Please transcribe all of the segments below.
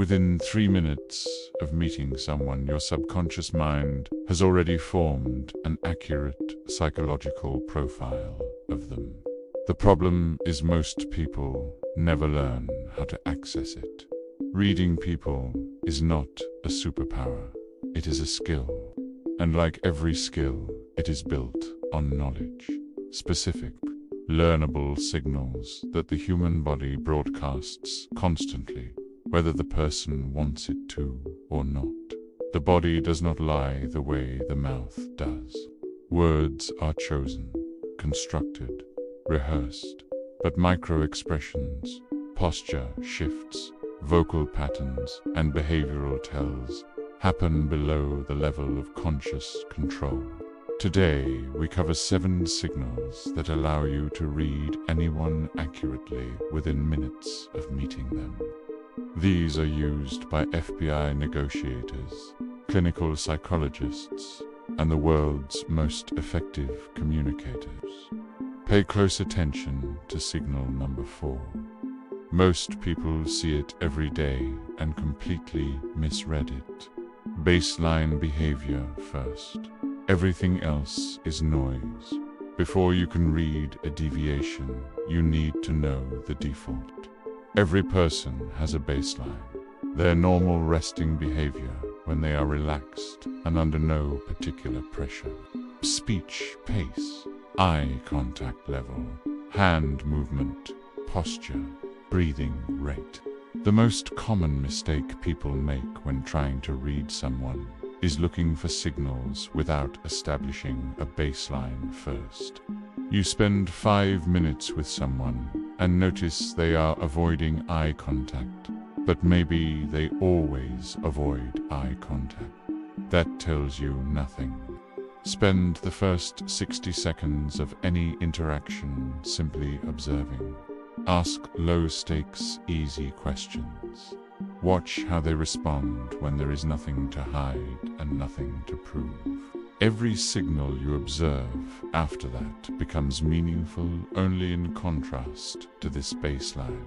Within 3 minutes of meeting someone, your subconscious mind has already formed an accurate psychological profile of them. The problem is most people never learn how to access it. Reading people is not a superpower, it is a skill. And like every skill, it is built on knowledge, specific, learnable signals that the human body broadcasts constantly, whether the person wants it to or not. The body does not lie the way the mouth does. Words are chosen, constructed, rehearsed, but micro-expressions, posture shifts, vocal patterns, and behavioral tells happen below the level of conscious control. Today, we cover 7 signals that allow you to read anyone accurately within minutes of meeting them. These are used by FBI negotiators, clinical psychologists, and the world's most effective communicators. Pay close attention to signal number 4. Most people see it every day and completely misread it. Baseline behavior first. Everything else is noise. Before you can read a deviation, you need to know the default. Every person has a baseline, their normal resting behavior when they are relaxed and under no particular pressure. Speech pace, eye contact level, hand movement, posture, breathing rate. The most common mistake people make when trying to read someone is looking for signals without establishing a baseline first. You spend 5 minutes with someone and notice they are avoiding eye contact, but maybe they always avoid eye contact. That tells you nothing. Spend the first 60 seconds of any interaction simply observing. Ask low-stakes, easy questions. Watch how they respond when there is nothing to hide and nothing to prove. Every signal you observe after that becomes meaningful only in contrast to this baseline.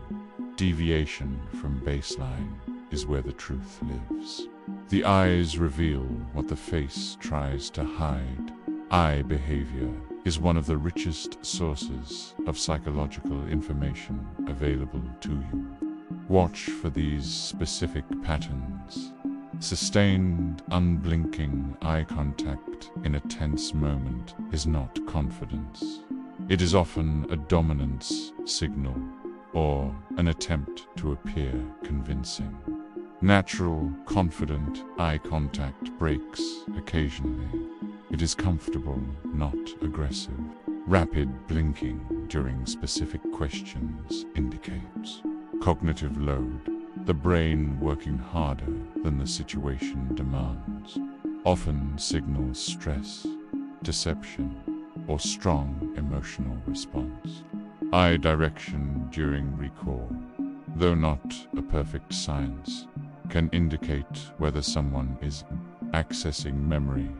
Deviation from baseline is where the truth lives. The eyes reveal what the face tries to hide. Eye behavior is one of the richest sources of psychological information available to you. Watch for these specific patterns. Sustained, unblinking eye contact in a tense moment is not confidence. It is often a dominance signal or an attempt to appear convincing. Natural, confident eye contact breaks occasionally. It is comfortable, not aggressive. Rapid blinking during specific questions indicates cognitive load, the brain working harder than the situation demands. Often signals stress, deception, or strong emotional response. Eye direction during recall, though not a perfect science, can indicate whether someone is accessing memory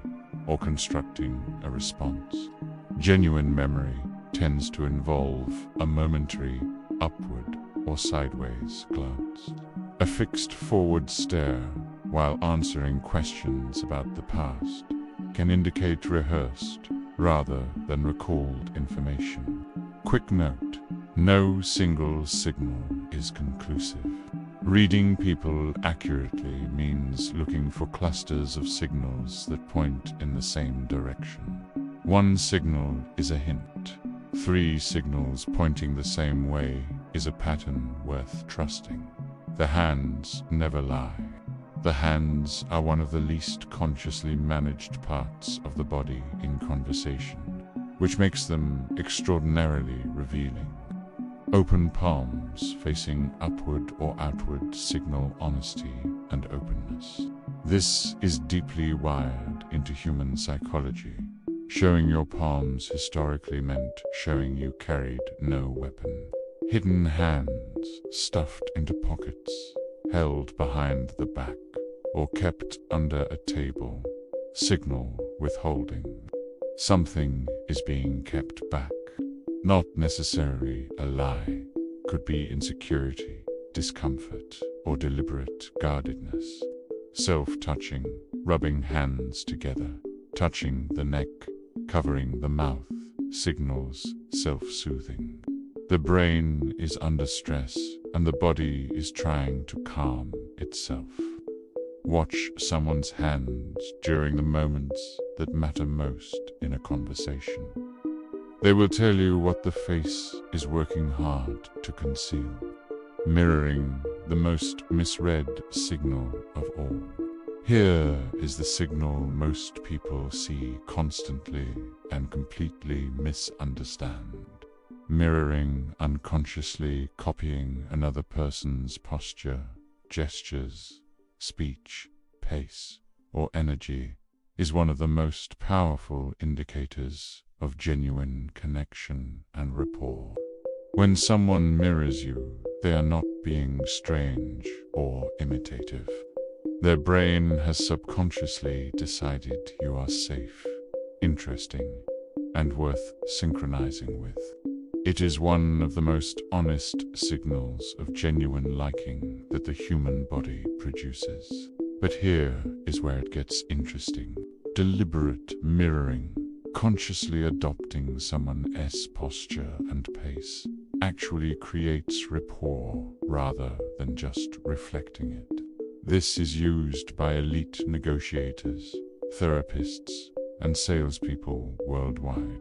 or constructing a response. Genuine memory tends to involve a momentary upward or sideways glance. A fixed forward stare while answering questions about the past can indicate rehearsed rather than recalled information. Quick note: no single signal is conclusive. Reading people accurately means looking for clusters of signals that point in the same direction. 1 signal is a hint. 3 signals pointing the same way is a pattern worth trusting. The hands never lie. The hands are one of the least consciously managed parts of the body in conversation, which makes them extraordinarily revealing. Open palms facing upward or outward signal honesty and openness. This is deeply wired into human psychology. Showing your palms historically meant showing you carried no weapon. Hidden hands stuffed into pockets, held behind the back, or kept under a table signal withholding. Something is being kept back. Not necessarily a lie. Could be insecurity, discomfort, or deliberate guardedness. Self-touching, rubbing hands together, touching the neck, covering the mouth, signals self-soothing. The brain is under stress and the body is trying to calm itself. Watch someone's hands during the moments that matter most in a conversation. They will tell you what the face is working hard to conceal, mirroring the most misread signal of all. Here is the signal most people see constantly and completely misunderstand. Mirroring, unconsciously copying another person's posture, gestures, speech, pace, or energy is one of the most powerful indicators of genuine connection and rapport. When someone mirrors you, they are not being strange or imitative. Their brain has subconsciously decided you are safe, interesting, and worth synchronizing with. It is one of the most honest signals of genuine liking that the human body produces. But here is where it gets interesting. Deliberate mirroring, consciously adopting someone's posture and pace, actually creates rapport rather than just reflecting it. This is used by elite negotiators, therapists, and salespeople worldwide.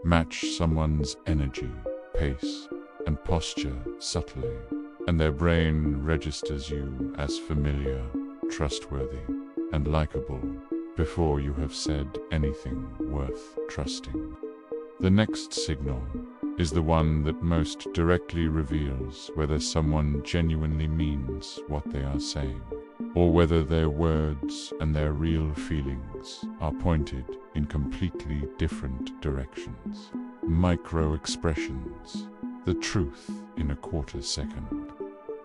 Match someone's energy, pace, and posture subtly, and their brain registers you as familiar, trustworthy, and likable before you have said anything worth trusting. The next signal is the one that most directly reveals whether someone genuinely means what they are saying, or whether their words and their real feelings are pointed in completely different directions. Micro-expressions, the truth in a quarter second.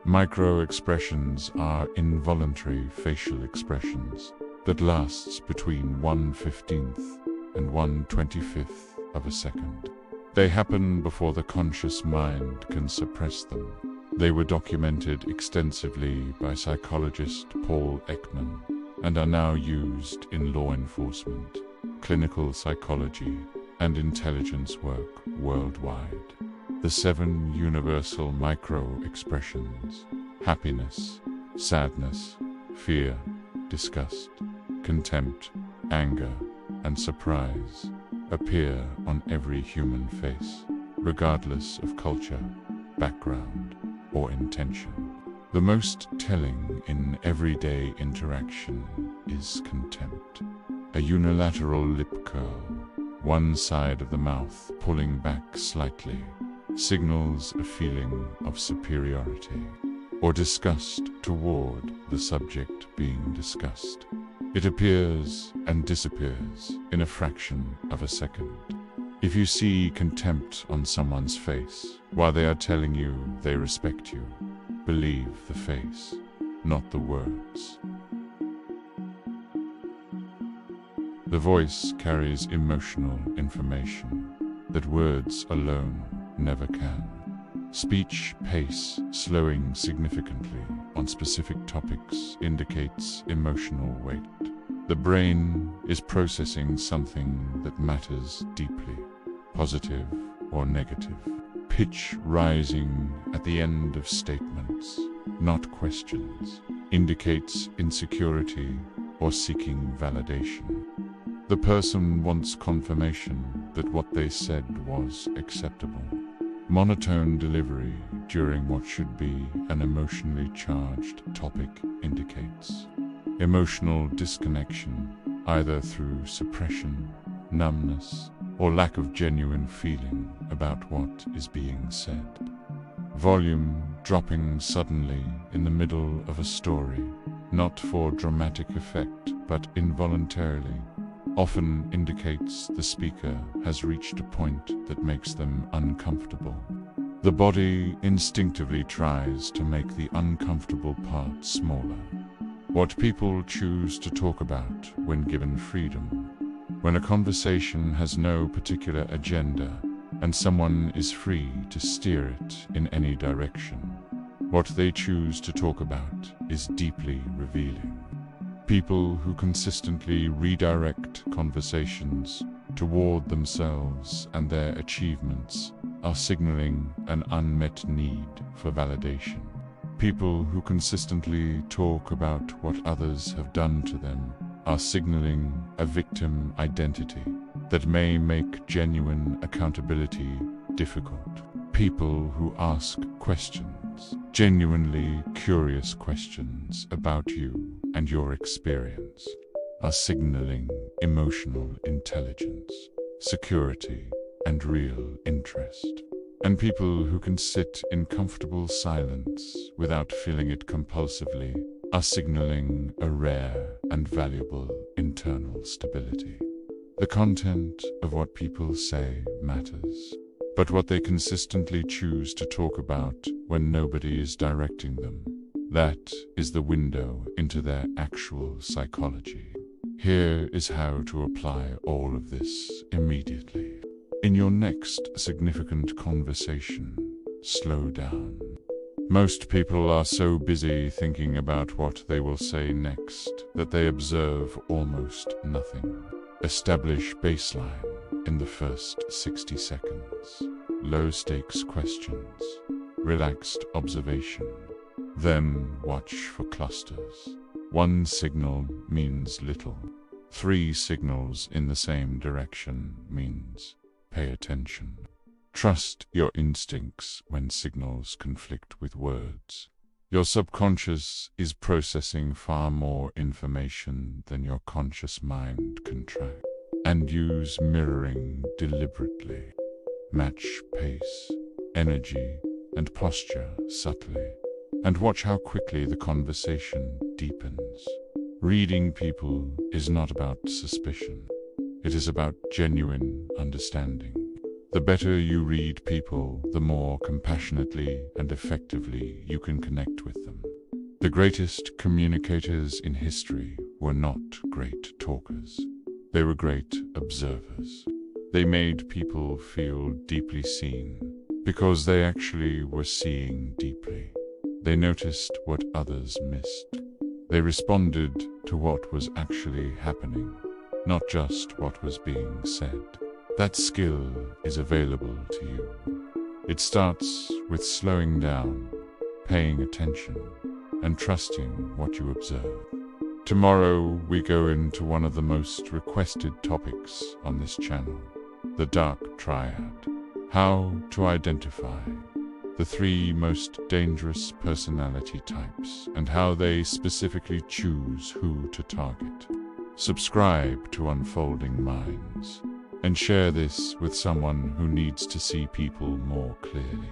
Micro-expressions are involuntary facial expressions that lasts between 1/15th and 1/25th of a second. They happen before the conscious mind can suppress them. They were documented extensively by psychologist Paul Ekman and are now used in law enforcement, clinical psychology, and intelligence work worldwide. The 7 universal micro-expressions: happiness, sadness, fear, disgust, contempt, anger, and surprise appear on every human face, regardless of culture, background, or intention. The most telling in everyday interaction is contempt. A unilateral lip curl, one side of the mouth pulling back slightly, signals a feeling of superiority or disgust toward the subject being discussed. It appears and disappears in a fraction of a second. If you see contempt on someone's face while they are telling you they respect you, believe the face, not the words. The voice carries emotional information that words alone never can. Speech pace slowing significantly on specific topics indicates emotional weight. The brain is processing something that matters deeply, positive or negative. Pitch rising at the end of statements, not questions, indicates insecurity or seeking validation. The person wants confirmation that what they said was acceptable. Monotone delivery during what should be an emotionally charged topic indicates emotional disconnection, either through suppression, numbness, or lack of genuine feeling about what is being said. Volume dropping suddenly in the middle of a story, not for dramatic effect but involuntarily, often indicates the speaker has reached a point that makes them uncomfortable. The body instinctively tries to make the uncomfortable part smaller. What people choose to talk about when given freedom. When a conversation has no particular agenda and someone is free to steer it in any direction. What they choose to talk about is deeply revealing. People who consistently redirect conversations toward themselves and their achievements are signaling an unmet need for validation. People who consistently talk about what others have done to them are signaling a victim identity that may make genuine accountability difficult. People who ask questions, genuinely curious questions about you and your experience, are signaling emotional intelligence, security, and real interest. And people who can sit in comfortable silence without feeling it compulsively are signaling a rare and valuable internal stability. The content of what people say matters, but what they consistently choose to talk about when nobody is directing them, that is the window into their actual psychology. Here is how to apply all of this immediately. In your next significant conversation, slow down. Most people are so busy thinking about what they will say next that they observe almost nothing. Establish baseline in the first 60 seconds. Low-stakes questions, relaxed observation. Then watch for clusters. One signal means little. 3 signals in the same direction means pay attention. Trust your instincts when signals conflict with words. Your subconscious is processing far more information than your conscious mind can track. And use mirroring deliberately. Match pace, energy, and posture subtly. And watch how quickly the conversation deepens. Reading people is not about suspicion. It is about genuine understanding. The better you read people, the more compassionately and effectively you can connect with them. The greatest communicators in history were not great talkers. They were great observers. They made people feel deeply seen because they actually were seeing deeply. They noticed what others missed. They responded to what was actually happening, not just what was being said. That skill is available to you. It starts with slowing down, paying attention, and trusting what you observe. Tomorrow we go into one of the most requested topics on this channel, the dark triad. How to identify the 3 most dangerous personality types and how they specifically choose who to target. Subscribe to Unfolding Minds and share this with someone who needs to see people more clearly.